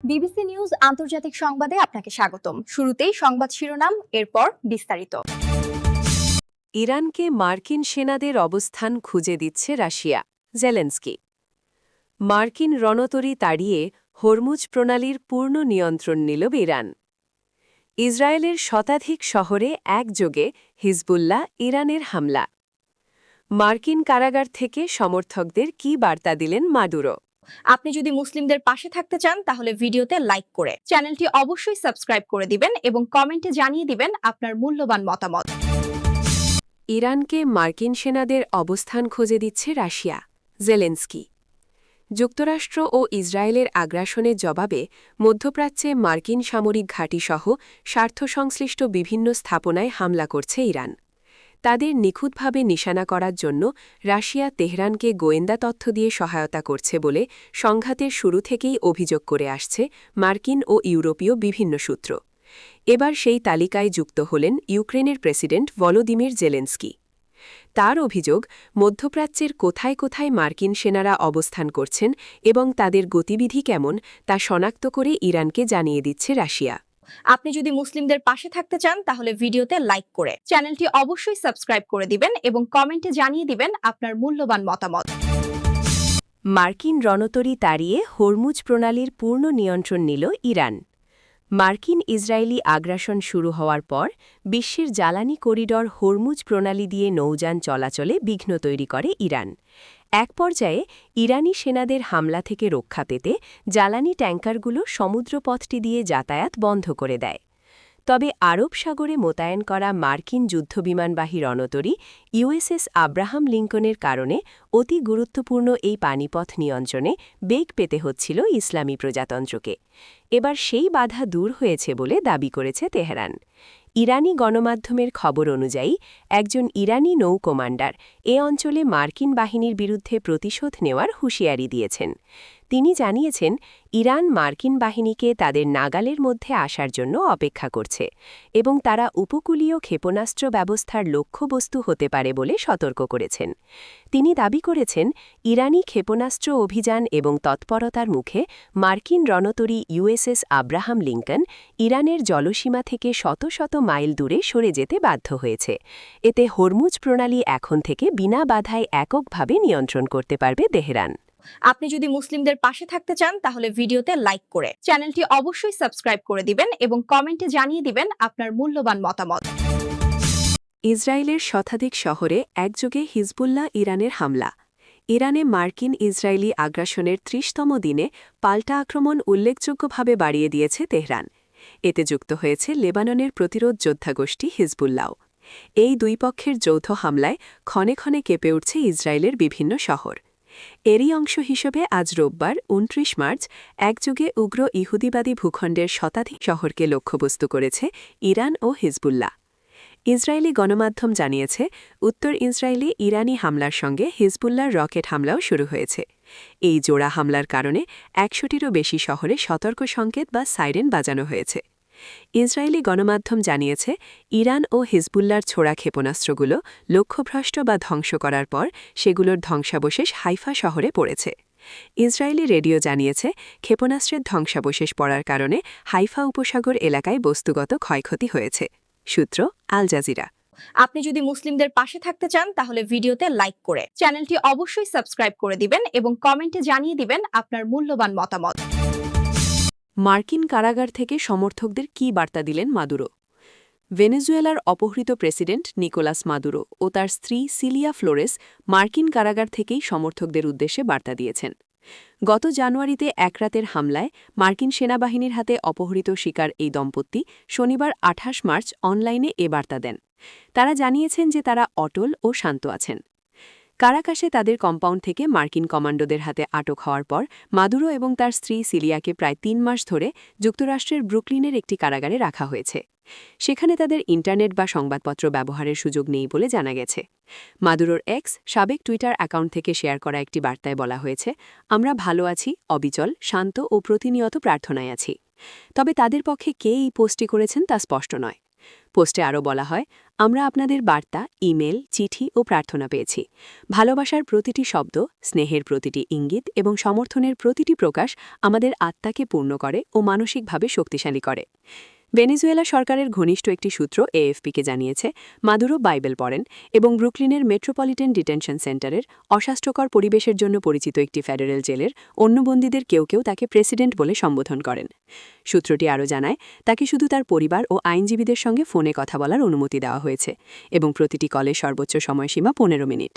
BBC news আন্তর্জাতিক সংবাদে আপনাকে স্বাগতম। শুরুতেই সংবাদ শিরোনাম, এরপর বিস্তারিত। ইরানকে মার্কিন সেনাদের অবস্থান খুঁজে দিচ্ছে রাশিয়া, জেলেনস্কি। মার্কিন রণতরী তাড়িয়ে হরমুজ প্রণালীর পূর্ণ নিয়ন্ত্রণ নিল ইরান। ইসরায়েলের শতাধিক শহরে একযোগে হিজবুল্লাহ ইরানের হামলা। মার্কিন কারাগার থেকে সমর্থকদের কী বার্তা দিলেন মাদুরো? আপনি যদি মুসলিমদের পাশে থাকতে চান তাহলে ভিডিওতে লাইক করে চ্যানেলটি অবশ্যই সাবস্ক্রাইব করে দিবেন এবং কমেন্টে জানিয়ে দিবেন আপনার মূল্যবান মতামত। ইরানকে মার্কিন সেনাদের অবস্থান খুঁজে দিচ্ছে রাশিয়া, জেলেনস্কি। যুক্তরাষ্ট্র ও ইসরায়েলের আগ্রাসনের জবাবে মধ্যপ্রাচ্যে মার্কিন সামরিক ঘাঁটিসহ স্বার্থসংশ্লিষ্ট বিভিন্ন স্থাপনায় হামলা করছে ইরান। তাদের নিখুঁতভাবে নিশানা করার জন্য রাশিয়া তেহরানকে গোয়েন্দা তথ্য দিয়ে সহায়তা করছে বলে সংঘাতের শুরু থেকেই অভিযোগ করে আসছে মার্কিন ও ইউরোপীয় বিভিন্ন সূত্র। এবার সেই তালিকায় যুক্ত হলেন ইউক্রেনের প্রেসিডেন্ট ভলোদিমির জেলেনস্কি। তার অভিযোগ, মধ্যপ্রাচ্যের কোথায় কোথায় মার্কিন সেনারা অবস্থান করছেন এবং তাদের গতিবিধি কেমন তা শনাক্ত করে ইরানকে জানিয়ে দিচ্ছে রাশিয়া। আপনি যদি মুসলিমদের পাশে থাকতে চান তাহলে ভিডিওতে লাইক করে চ্যানেলটি অবশ্যই সাবস্ক্রাইব করে দিবেন এবং কমেন্টে জানিয়ে দিবেন আপনার মূল্যবান মতামত। মার্কিন রণতরী তাড়িয়ে হরমুজ প্রণালীর পূর্ণ নিয়ন্ত্রণ নিল ইরান। মার্কিন ইসরায়েলি আগ্রাসন শুরু হওয়ার পর বিশ্বের জ্বালানি করিডর হরমুজ প্রণালী দিয়ে নৌযান চলাচলে বিঘ্ন তৈরি করে ইরান। এক পর্যায়ে ইরানি সেনাদের হামলা থেকে রক্ষা পেতে জ্বালানি ট্যাঙ্কারগুলো সমুদ্রপথটি দিয়ে যাতায়াত বন্ধ করে দেয়। তবে আরব সাগরে মোতায়েন করা মার্কিন যুদ্ধবিমানবাহী রণতরী ইউএসএস আব্রাহাম লিঙ্কনের কারণে অতি গুরুত্বপূর্ণ এই পানিপথ নিয়ন্ত্রণে বেগ পেতে হচ্ছিল ইসলামী প্রজাতন্ত্রকে। এবার সেই বাধা দূর হয়েছে বলে দাবি করেছে তেহরান। ইরানি গণমাধ্যমের খবর অনুযায়ী একজন ইরানি নৌ কমান্ডার এ অঞ্চলে মার্কিন বাহিনীর বিরুদ্ধে প্রতিশোধ নেওয়ার হুঁশিয়ারি দিয়েছেন। তিনি জানিয়েছেন, ইরান মার্কিন বাহিনীকে তাদের নাগালের মধ্যে আসার জন্য অপেক্ষা করছে এবং তারা উপকূলীয় ক্ষেপণাস্ত্র ব্যবস্থার লক্ষ্যবস্তু হতে পারে বলে সতর্ক করেছেন। তিনি দাবি করেছেন, ইরানি ক্ষেপণাস্ত্র অভিযান এবং তৎপরতার মুখে মার্কিন রণতরী ইউএসএস আব্রাহাম লিঙ্কন ইরানের জলসীমা থেকে শত শত মাইল দূরে সরে যেতে বাধ্য হয়েছে। এতে হরমুজ প্রণালী এখন থেকে বিনা বাধায় এককভাবে নিয়ন্ত্রণ করতে পারবে তেহরান। আপনি যদি মুসলিমদের পাশে থাকতে চান তাহলে ভিডিওতে লাইক করে চ্যানেলটি অবশ্যই সাবস্ক্রাইব করে দিবেন এবং কমেন্টে জানিয়ে দিবেন আপনার মূল্যবান মতামত। ইসরায়েলের শতাধিক শহরে একযোগে হিজবুল্লাহ ইরানের হামলা। ইরানে মার্কিন ইসরায়েলি আগ্রাসনের ৩০তম দিনে পাল্টা আক্রমণ উল্লেখযোগ্যভাবে বাড়িয়ে দিয়েছে তেহরান। এতে যুক্ত হয়েছে লেবাননের প্রতিরোধ যোদ্ধা গোষ্ঠী হিজবুল্লাহ। এই দুই পক্ষের যৌথ হামলায় ক্ষণে ক্ষণে কেঁপে উঠছে ইসরায়েলের বিভিন্ন শহর। এরই অংশ হিসেবে আজ রোববার ২৯ মার্চ একযোগে উগ্র ইহুদিবাদী ভূখণ্ডের শতাধিক শহরকে লক্ষ্যবস্তু করেছে ইরান ও হিজবুল্লাহ। ইসরায়েলি গণমাধ্যম জানিয়েছে, উত্তর ইসরায়েলে ইরানি হামলার সঙ্গে হিজবুল্লাহর রকেট হামলাও শুরু হয়েছে। এই জোড়া হামলার কারণে ১০০টিরও বেশি শহরে সতর্ক সংকেত বা সাইরেন বাজানো হয়েছে। ইসরায়েলি গণমাধ্যম জানিয়েছে, ইরান ও হিজবুল্লাহর ছোড়া ক্ষেপণাস্ত্রগুলো লক্ষ্যভ্রষ্ট বা ধ্বংস করার পর সেগুলোর ধ্বংসাবশেষ হাইফা শহরে পড়েছে। ইসরায়েলি রেডিও জানিয়েছে, ক্ষেপণাস্ত্রের ধ্বংসাবশেষ পড়ার কারণে হাইফা উপসাগর এলাকায় বস্তুগত ক্ষয়ক্ষতি হয়েছে। সূত্র আল জাজিরা। আপনি যদি মুসলিমদের পাশে থাকতে চান তাহলে ভিডিওতে লাইক করে চ্যানেলটি অবশ্যই সাবস্ক্রাইব করে দিবেন এবং কমেন্টে জানিয়ে দিবেন আপনার মূল্যবান মতামত। মার্কিন কারাগার থেকে সমর্থকদের কী বার্তা দিলেন মাদুরো? ভেনেজুয়েলার অপহৃত প্রেসিডেন্ট নিকোলাস মাদুরো ও তার স্ত্রী সিলিয়া ফ্লোরেস মার্কিন কারাগার থেকেই সমর্থকদের উদ্দেশ্যে বার্তা দিয়েছেন। গত জানুয়ারিতে এক রাতের হামলায় মার্কিন সেনাবাহিনীর হাতে অপহৃত শিকার এই দম্পতি শনিবার ২৮ মার্চ অনলাইনে এ বার্তা দেন। তারা জানিয়েছেন যে তারা অটল ও শান্ত আছেন। কারাকাসে তাদের কম্পাউন্ড থেকে মার্কিন কমান্ডোদের হাতে আটক হওয়ার পর মাদুরো এবং তার স্ত্রী সিলিয়াকে প্রায় ৩ মাস ধরে যুক্তরাষ্ট্রের ব্রুকলিনের একটি কারাগারে রাখা হয়েছে। সেখানে তাদের ইন্টারনেট বা সংবাদপত্র ব্যবহারের সুযোগ নেই বলে জানা গেছে। মাদুরোর এক্স সাবেক টুইটার অ্যাকাউন্ট থেকে শেয়ার করা একটি বার্তায় বলা হয়েছে, আমরা ভালো আছি, অবিচল, শান্ত ও প্রতিনিয়ত প্রার্থনায় আছি। তবে তাদের পক্ষে কে এই পোস্টটি করেছেন তা স্পষ্ট নয়। পোস্টে আরও বলা হয়, আমরা আপনাদের বার্তা, ইমেল, চিঠি ও প্রার্থনা পেয়েছি। ভালোবাসার প্রতিটি শব্দ, স্নেহের প্রতিটি ইঙ্গিত এবং সমর্থনের প্রতিটি প্রকাশ আমাদের আত্মাকে পূর্ণ করে ও মানসিকভাবে শক্তিশালী করে। ভেনেজুয়েলা সরকারের ঘনিষ্ঠ একটি সূত্র এএফপিকে জানিয়েছে, মাদুরো বাইবেল পড়েন এবং ব্রুকলিনের মেট্রোপলিটন ডিটেনশন সেন্টারের অস্বাস্থ্যকর পরিবেশের জন্য পরিচিত একটি ফেডারেল জেলের অন্য বন্দীদের কেউ কেউ তাকে প্রেসিডেন্ট বলে সম্বোধন করেন। সূত্রটি আরও জানায়, তাকে শুধু তার পরিবার ও আইনজীবীদের সঙ্গে ফোনে কথা বলার অনুমতি দেওয়া হয়েছে এবং প্রতিটি কলের সর্বোচ্চ সময়সীমা 15 মিনিট।